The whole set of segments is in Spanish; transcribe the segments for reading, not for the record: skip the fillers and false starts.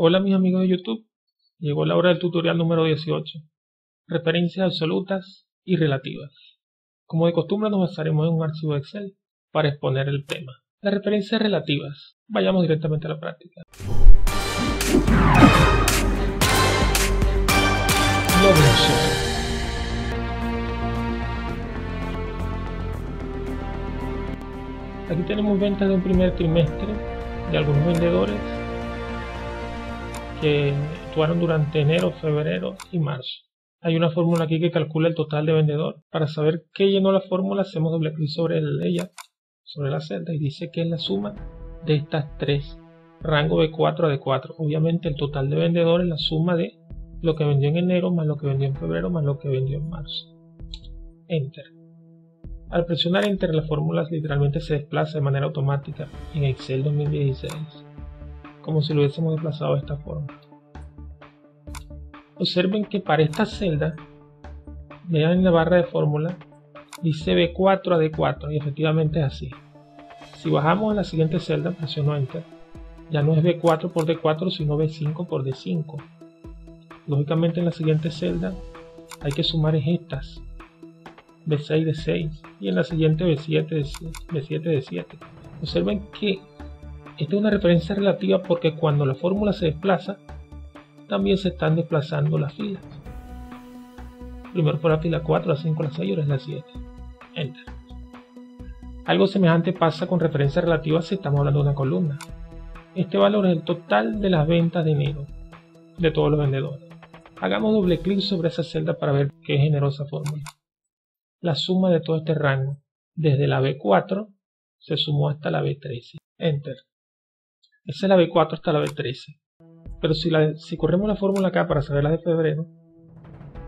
Hola mis amigos de YouTube, llegó la hora del tutorial número 18, referencias absolutas y relativas. Como de costumbre nos basaremos en un archivo Excel para exponer el tema. Las referencias relativas, vayamos directamente a la práctica. Lo menciono. Aquí tenemos ventas de un primer trimestre de algunos vendedores que actuaron durante enero, febrero y marzo. Hay una fórmula aquí que calcula el total de vendedor. Para saber qué llenó la fórmula hacemos doble clic sobre ella, sobre la celda, y dice que es la suma de estas tres, rango B4 a D4. Obviamente el total de vendedor es la suma de lo que vendió en enero más lo que vendió en febrero más lo que vendió en marzo. Enter. Al presionar Enter, la fórmula literalmente se desplaza de manera automática en Excel 2016, como si lo hubiésemos desplazado de esta forma. Observen que para esta celda, vean en la barra de fórmula, dice B4 a D4 y efectivamente es así. Si bajamos a la siguiente celda, presiono Enter, ya no es B4 por D4 sino B5 por D5. Lógicamente en la siguiente celda hay que sumar estas, B6 de 6 y en la siguiente B7 de 7. Observen que esta es una referencia relativa porque cuando la fórmula se desplaza también se están desplazando las filas. Primero fue la fila 4, la 5, la 6 y ahora es la 7. Enter. Algo semejante pasa con referencias relativas si estamos hablando de una columna. Este valor es el total de las ventas de enero de todos los vendedores. Hagamos doble clic sobre esa celda para ver qué generó esa fórmula. La suma de todo este rango, desde la B4, se sumó hasta la B13. Enter. Esa es la B4 hasta la B13. Pero si corremos la fórmula acá para saber la de febrero,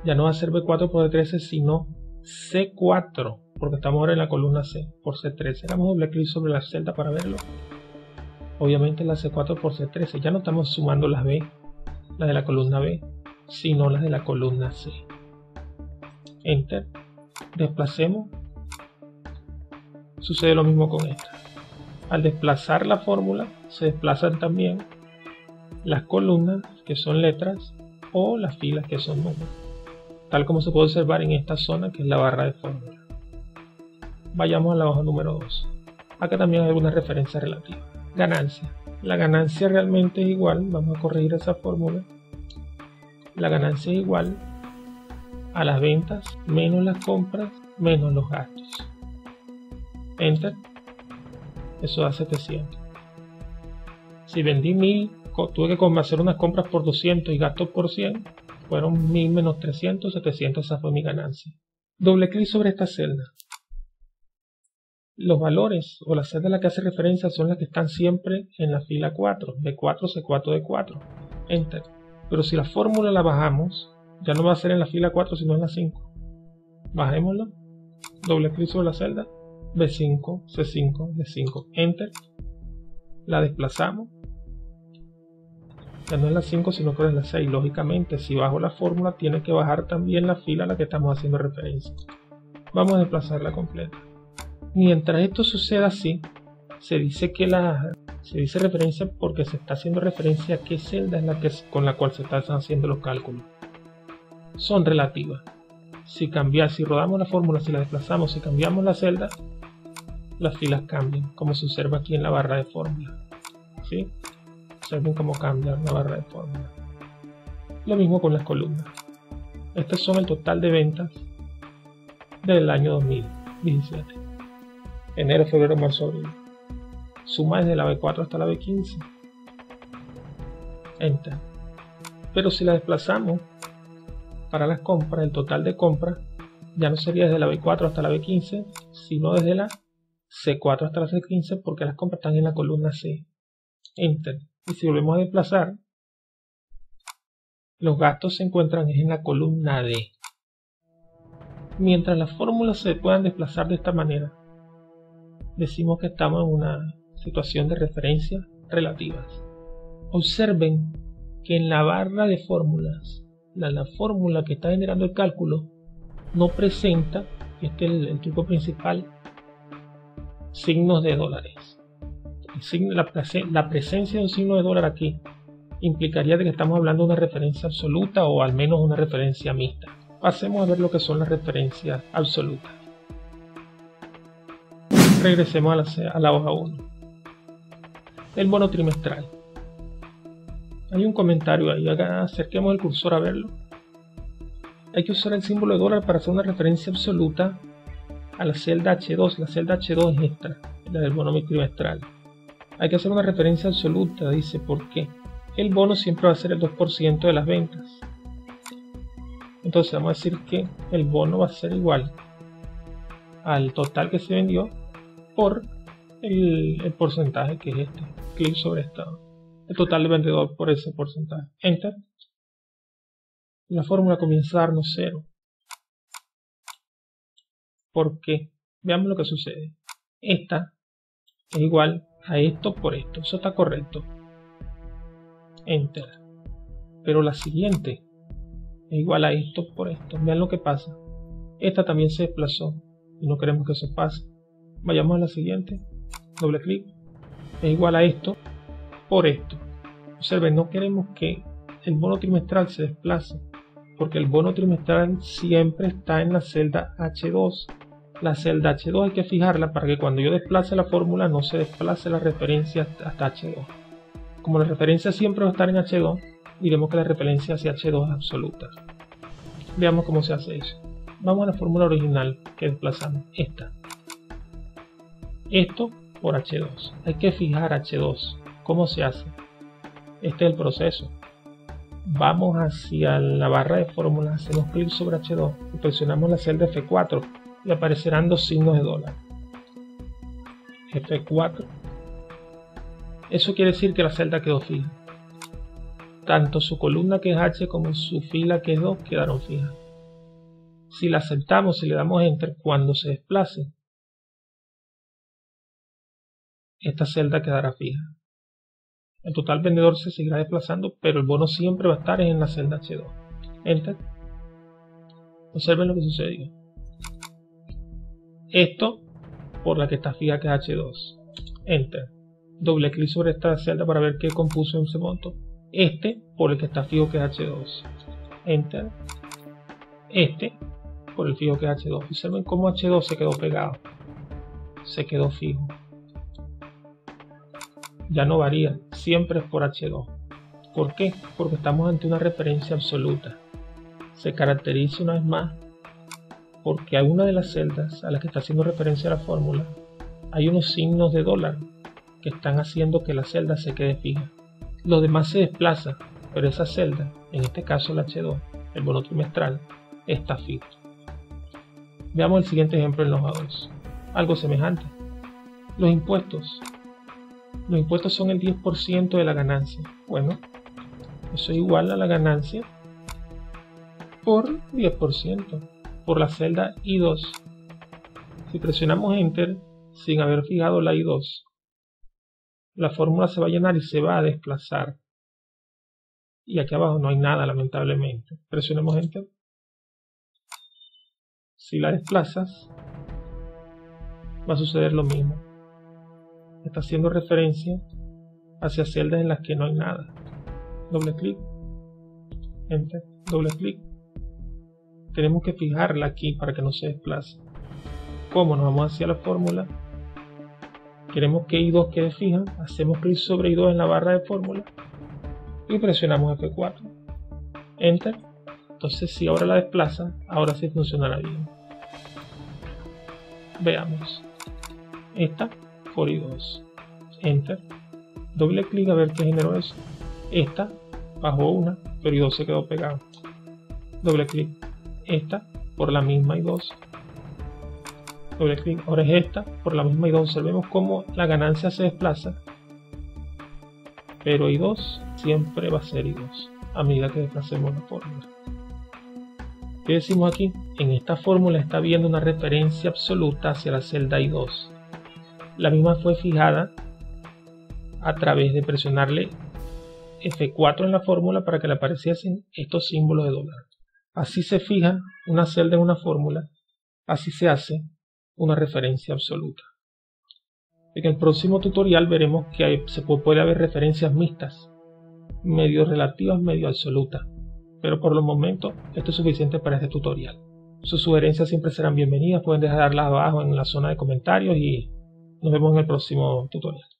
ya no va a ser B4 por D13, sino C4, porque estamos ahora en la columna C, por C13. Hagamos doble clic sobre la celda para verlo. Obviamente la C4 por C13. Ya no estamos sumando las B, las de la columna B, sino las de la columna C. Enter. Desplacemos. Sucede lo mismo con esta. Al desplazar la fórmula se desplazan también las columnas que son letras o las filas que son números, tal como se puede observar en esta zona que es la barra de fórmula. Vayamos a la hoja número 2. Acá también hay algunas referencias relativas. Ganancia. La ganancia realmente es igual, vamos a corregir esa fórmula. La ganancia es igual a las ventas menos las compras menos los gastos. Enter. Eso da 700. Si vendí 1000, tuve que hacer unas compras por 200 y gastos por 100, fueron 1000 menos 300, 700, esa fue mi ganancia. Doble clic sobre esta celda. Los valores o las celdas a las que hace referencia son las que están siempre en la fila 4, B4, C4, D4. Enter. Pero si la fórmula la bajamos, ya no va a ser en la fila 4 sino en la 5. Bajémoslo. Doble clic sobre la celda. B5, C5, D5. Enter. La desplazamos. Ya no es la 5 sino que es la 6. Lógicamente si bajo la fórmula tiene que bajar también la fila a la que estamos haciendo referencia. Vamos a desplazarla completa. Mientras esto suceda así, se dice referencia porque se está haciendo referencia a qué celda es con la cual se están haciendo los cálculos. Son relativas. Si rodamos la fórmula, si la desplazamos, si cambiamos la celda, las filas cambian, como se observa aquí en la barra de fórmula. ¿Sí? Observen cómo cambia la barra de fórmula. Lo mismo con las columnas. Estos son el total de ventas del año 2017. Enero, febrero, marzo, abril. Suma desde la B4 hasta la B15. Enter. Pero si la desplazamos para las compras, el total de compras ya no sería desde la B4 hasta la B15, sino desde la C4 hasta la C15, porque las compras están en la columna C. Enter. Y si volvemos a desplazar, los gastos se encuentran en la columna D. Mientras las fórmulas se puedan desplazar de esta manera, decimos que estamos en una situación de referencias relativas. Observen que en la barra de fórmulas, la fórmula que está generando el cálculo no presenta, este es el truco principal, signos de dólares. La presencia de un signo de dólar aquí implicaría de que estamos hablando de una referencia absoluta o al menos una referencia mixta. Pasemos a ver lo que son las referencias absolutas. Regresemos a la hoja 1. El bono trimestral. Hay un comentario ahí, acerquemos el cursor a verlo. Hay que usar el símbolo de dólar para hacer una referencia absoluta a la celda H2. La celda H2 es esta, la del bono trimestral. Hay que hacer una referencia absoluta, dice, ¿por qué? El bono siempre va a ser el 2% de las ventas. Entonces vamos a decir que el bono va a ser igual al total que se vendió por el porcentaje que es este. Clic sobre esta. El total de vendedor por ese porcentaje. Enter. La fórmula comienza a darnos 0. ¿Por qué? Veamos lo que sucede. Esta es igual a esto por esto. Eso está correcto. Enter. Pero la siguiente es igual a esto por esto. Vean lo que pasa. Esta también se desplazó y no queremos que eso pase. Vayamos a la siguiente. Doble clic. Es igual a esto por esto. Observen, no queremos que el bono trimestral se desplace, porque el bono trimestral siempre está en la celda H2. La celda H2 hay que fijarla para que cuando yo desplace la fórmula no se desplace la referencia hasta H2. Como la referencia siempre va a estar en H2, diremos que la referencia hacia H2 es absoluta. Veamos cómo se hace eso. Vamos a la fórmula original que desplazamos, esta. Esto por H2. Hay que fijar H2. ¿Cómo se hace? Este es el proceso. Vamos hacia la barra de fórmulas, hacemos clic sobre H2 y presionamos la celda F4 y aparecerán dos signos de dólar. F4. Eso quiere decir que la celda quedó fija. Tanto su columna que es H como su fila que es 2 quedaron fijas. Si la aceptamos y le damos Enter, cuando se desplace, esta celda quedará fija. El total vendedor se seguirá desplazando, pero el bono siempre va a estar en la celda H2. Enter. Observen lo que sucedió. Esto por la que está fija que es H2. Enter. Doble clic sobre esta celda para ver qué compuso en ese monto. Este por el que está fijo que es H2. Enter. Este por el fijo que es H2. Observen cómo H2 se quedó pegado. Se quedó fijo. Ya no varía, siempre es por H2. ¿Por qué? Porque estamos ante una referencia absoluta. Se caracteriza una vez más porque a una de las celdas a las que está haciendo referencia la fórmula hay unos signos de dólar que están haciendo que la celda se quede fija. Lo demás se desplaza, pero esa celda, en este caso la H2, el bono trimestral, está fijo. Veamos el siguiente ejemplo en la hoja 2. Algo semejante. Los impuestos. Los impuestos son el 10% de la ganancia. Bueno, eso es igual a la ganancia por 10%, por la celda I2. Si presionamos Enter, sin haber fijado la I2, la fórmula se va a llenar y se va a desplazar. Y aquí abajo no hay nada, lamentablemente. Presionemos Enter. Si la desplazas, va a suceder lo mismo. Está haciendo referencia hacia celdas en las que no hay nada. Doble clic, Enter, doble clic. Tenemos que fijarla aquí para que no se desplace. ¿Cómo? Nos vamos hacia la fórmula. Queremos que I2 quede fija. Hacemos clic sobre I2 en la barra de fórmula y presionamos F4. Enter. Entonces, si ahora la desplaza, ahora sí funcionará bien. Veamos. Esta por I2. Enter. Doble clic a ver qué generó eso. Esta bajó una, pero I2 se quedó pegado. Doble clic. Esta por la misma I2. Doble clic. Ahora es esta por la misma I2. Observemos cómo la ganancia se desplaza, pero I2 siempre va a ser I2 a medida que desplacemos la fórmula. ¿Qué decimos aquí? En esta fórmula está viendo una referencia absoluta hacia la celda I2. La misma fue fijada a través de presionarle F4 en la fórmula para que le apareciesen estos símbolos de dólar. Así se fija una celda en una fórmula, así se hace una referencia absoluta. En el próximo tutorial veremos que puede haber referencias mixtas. medio relativas, medio absolutas, pero por los momentos esto es suficiente para este tutorial. Sus sugerencias siempre serán bienvenidas, pueden dejarlas abajo en la zona de comentarios y nos vemos en el próximo tutorial.